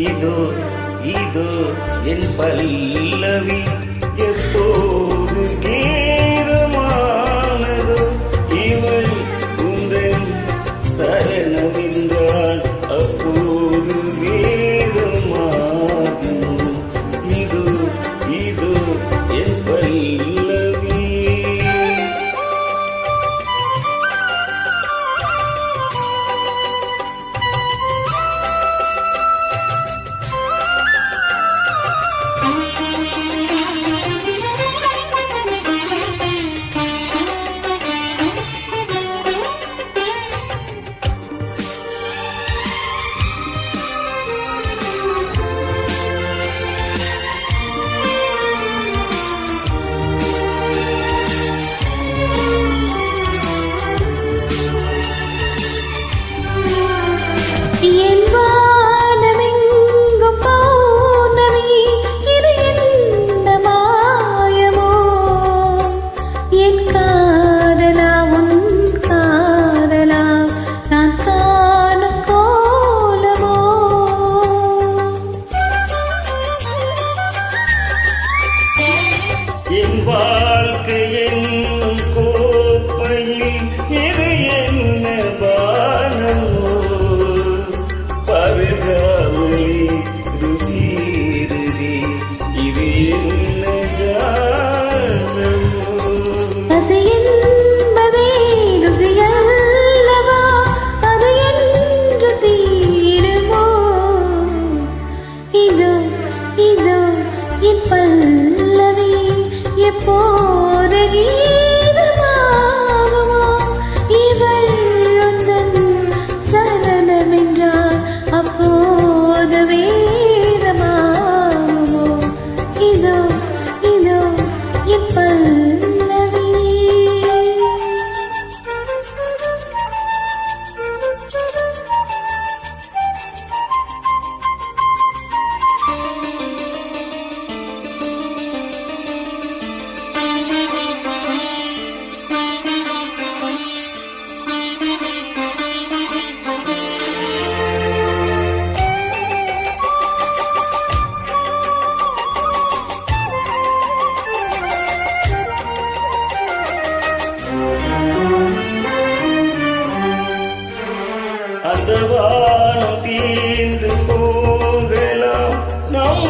இதோ இதோ என் பல்லவி எப்போது கீதமானதோ இவள் உந்தன் சரணமென்றால் அப்போது வேதமாகும். இதோ இதோ என் பல்லவி. என் வாழ்க்கை என்னும் கோப்பையில் இது என்ன பானமோ பருகாமலே ருசிருதி இது என்ன ஜானமோ. பசி என்பதே ருசியல்லவா, அது என்று தீருமோ? இதோ இதோ என் பல்லவி எப்போது கீதமாகுமோ? இவள் உந்தன் சரணமென்றால் அப்போது வேதமாகுமோ? இதோ இதோ என் பல்லவி. அந்த வானம் தீர்ந்து போகலாம் நம்